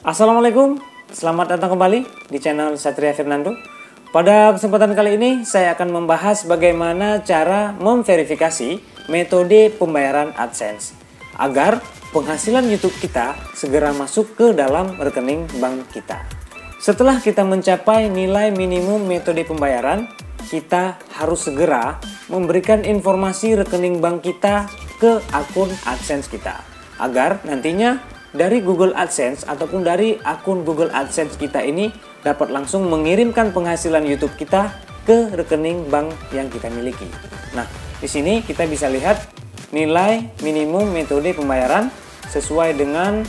Assalamualaikum, selamat datang kembali di channel Satria Fernando. Pada kesempatan kali ini saya akan membahas bagaimana cara memverifikasi metode pembayaran AdSense agar penghasilan YouTube kita segera masuk ke dalam rekening bank kita. Setelah kita mencapai nilai minimum metode pembayaran, kita harus segera memberikan informasi rekening bank kita ke akun AdSense kita agar nantinya dari Google AdSense ataupun dari akun Google AdSense kita ini dapat langsung mengirimkan penghasilan YouTube kita ke rekening bank yang kita miliki. Nah, di sini kita bisa lihat nilai minimum metode pembayaran sesuai dengan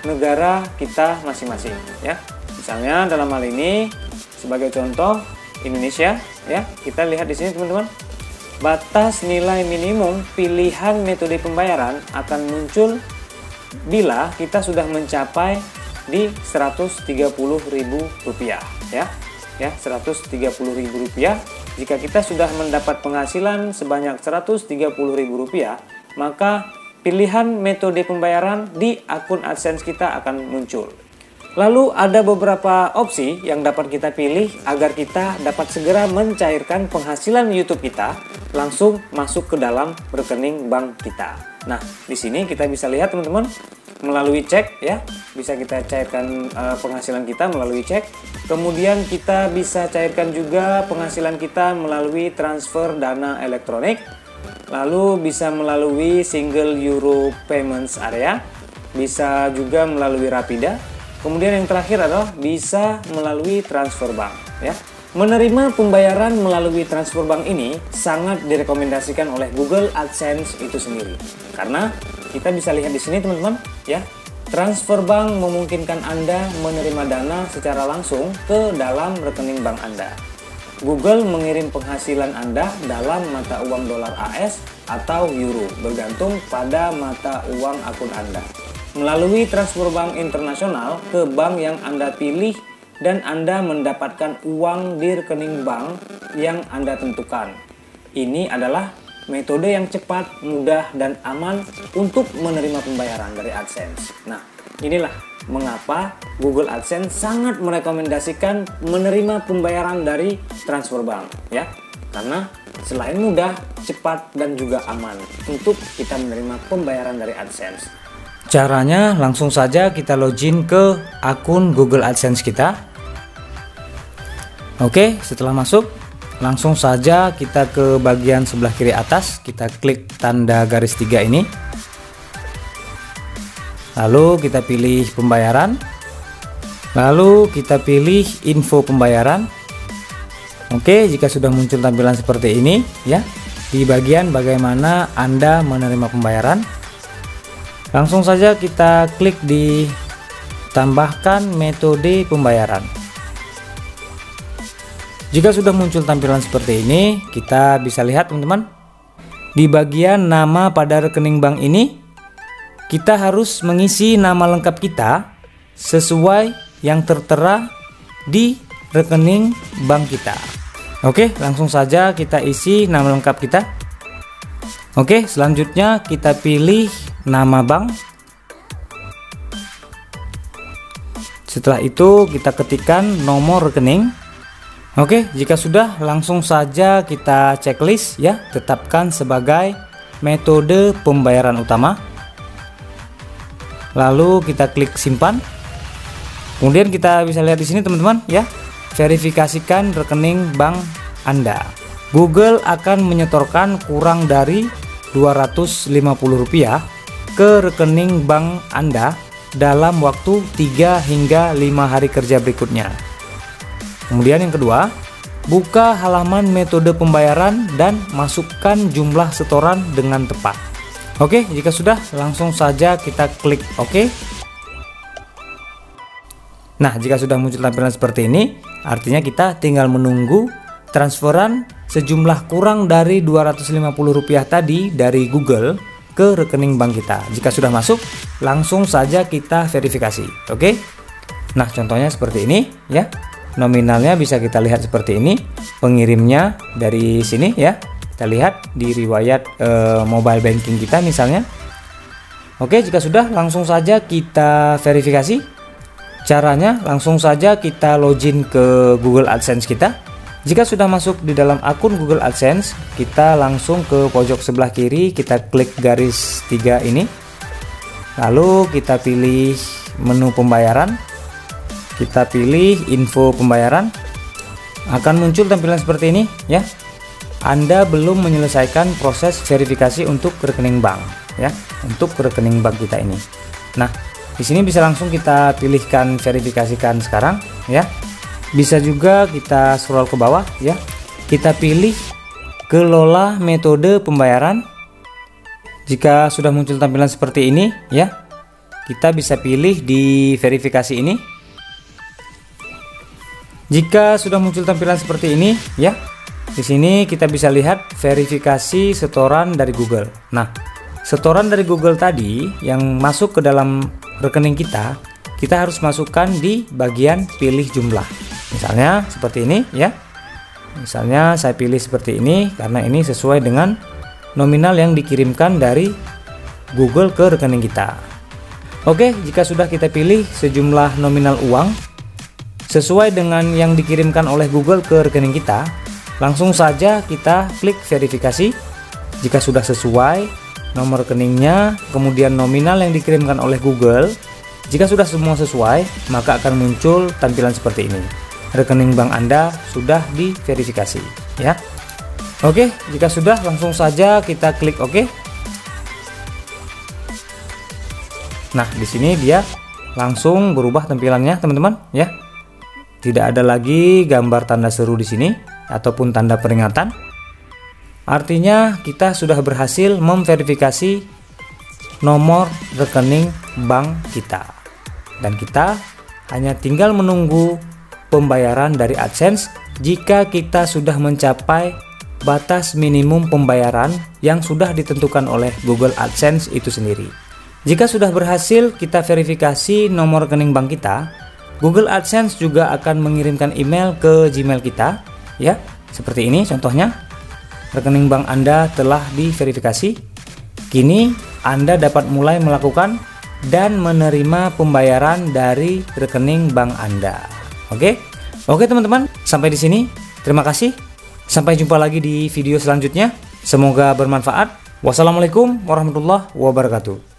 negara kita masing-masing ya. Misalnya dalam hal ini sebagai contoh Indonesia ya. Kita lihat di sini teman-teman. Batas nilai minimum pilihan metode pembayaran akan muncul bila kita sudah mencapai di Rp130.000 ya. Ya, Rp130.000. Jika kita sudah mendapat penghasilan sebanyak Rp130.000, maka pilihan metode pembayaran di akun AdSense kita akan muncul. Lalu ada beberapa opsi yang dapat kita pilih agar kita dapat segera mencairkan penghasilan YouTube kita langsung masuk ke dalam rekening bank kita. Nah, di sini kita bisa lihat teman-teman melalui cek ya, bisa kita cairkan penghasilan kita melalui cek. Kemudian kita bisa cairkan juga penghasilan kita melalui transfer dana elektronik. Lalu bisa melalui single euro payments area, bisa juga melalui Rapida. Kemudian yang terakhir adalah bisa melalui transfer bank ya. Menerima pembayaran melalui transfer bank ini sangat direkomendasikan oleh Google AdSense itu sendiri. Karena kita bisa lihat di sini teman-teman ya, transfer bank memungkinkan Anda menerima dana secara langsung ke dalam rekening bank Anda. Google mengirim penghasilan Anda dalam mata uang dolar AS atau euro, bergantung pada mata uang akun Anda. Melalui transfer bank internasional ke bank yang Anda pilih dan Anda mendapatkan uang di rekening bank yang Anda tentukan. Ini adalah metode yang cepat, mudah, dan aman untuk menerima pembayaran dari AdSense. Nah, inilah mengapa Google AdSense sangat merekomendasikan menerima pembayaran dari transfer bank ya. Karena selain mudah, cepat, dan juga aman untuk kita menerima pembayaran dari AdSense. Caranya langsung saja kita login ke akun Google AdSense kita. Oke, setelah masuk langsung saja kita ke bagian sebelah kiri atas, kita klik tanda garis 3 ini. Lalu kita pilih pembayaran. Lalu kita pilih info pembayaran. Oke, jika sudah muncul tampilan seperti ini ya, di bagian bagaimana Anda menerima pembayaran, langsung saja kita klik di tambahkan metode pembayaran. Jika sudah muncul tampilan seperti ini, kita bisa lihat teman-teman, di bagian nama pada rekening bank ini kita harus mengisi nama lengkap kita sesuai yang tertera di rekening bank kita. Oke, langsung saja kita isi nama lengkap kita. Oke, selanjutnya kita pilih nama bank. Setelah itu kita ketikkan nomor rekening. Oke, jika sudah langsung saja kita checklist ya, tetapkan sebagai metode pembayaran utama. Lalu kita klik simpan. Kemudian kita bisa lihat di sini teman-teman ya, verifikasikan rekening bank Anda. Google akan menyetorkan kurang dari Rp250 ke rekening bank Anda dalam waktu 3 hingga 5 hari kerja berikutnya. Kemudian yang kedua, buka halaman metode pembayaran dan masukkan jumlah setoran dengan tepat. Oke, jika sudah langsung saja kita klik OK. Nah, jika sudah muncul tampilan seperti ini, artinya kita tinggal menunggu transferan sejumlah kurang dari Rp250 tadi dari Google ke rekening bank kita. Jika sudah masuk, langsung saja kita verifikasi. Oke. Nah, contohnya seperti ini ya. Nominalnya bisa kita lihat seperti ini. Pengirimnya dari sini ya. Kita lihat di riwayat mobile banking kita misalnya. Oke, jika sudah langsung saja kita verifikasi. Caranya langsung saja kita login ke Google AdSense kita. Jika sudah masuk di dalam akun Google AdSense, kita langsung ke pojok sebelah kiri, kita klik garis 3 ini. Lalu kita pilih menu pembayaran. Kita pilih info pembayaran. Akan muncul tampilan seperti ini ya. Anda belum menyelesaikan proses verifikasi untuk rekening bank ya, untuk rekening bank kita ini. Nah, di sini bisa langsung kita pilihkan verifikasikan sekarang ya. Bisa juga kita scroll ke bawah ya. Kita pilih kelola metode pembayaran. Jika sudah muncul tampilan seperti ini ya, kita bisa pilih di verifikasi ini. Jika sudah muncul tampilan seperti ini ya, di sini kita bisa lihat verifikasi setoran dari Google. Nah, setoran dari Google tadi yang masuk ke dalam rekening kita harus masukkan di bagian pilih jumlah. Misalnya seperti ini ya. Misalnya saya pilih seperti ini karena ini sesuai dengan nominal yang dikirimkan dari Google ke rekening kita. Oke, jika sudah kita pilih sejumlah nominal uang sesuai dengan yang dikirimkan oleh Google ke rekening kita, langsung saja kita klik verifikasi. Jika sudah sesuai nomor rekeningnya, kemudian nominal yang dikirimkan oleh Google, jika sudah semua sesuai, maka akan muncul tampilan seperti ini. Rekening bank Anda sudah diverifikasi ya. Oke, jika sudah langsung saja kita klik OK. Nah, di sini dia langsung berubah tampilannya, teman-teman ya. Tidak ada lagi gambar tanda seru di sini ataupun tanda peringatan. Artinya kita sudah berhasil memverifikasi nomor rekening bank kita. Dan kita hanya tinggal menunggu pembayaran dari AdSense jika kita sudah mencapai batas minimum pembayaran yang sudah ditentukan oleh Google AdSense itu sendiri. Jika sudah berhasil kita verifikasi nomor rekening bank kita, Google AdSense juga akan mengirimkan email ke Gmail kita ya. Seperti ini contohnya. Rekening bank Anda telah diverifikasi. Kini Anda dapat mulai melakukan dan menerima pembayaran dari rekening bank Anda. Oke, teman-teman, sampai di sini. Terima kasih. Sampai jumpa lagi di video selanjutnya. Semoga bermanfaat. Wassalamualaikum warahmatullahi wabarakatuh.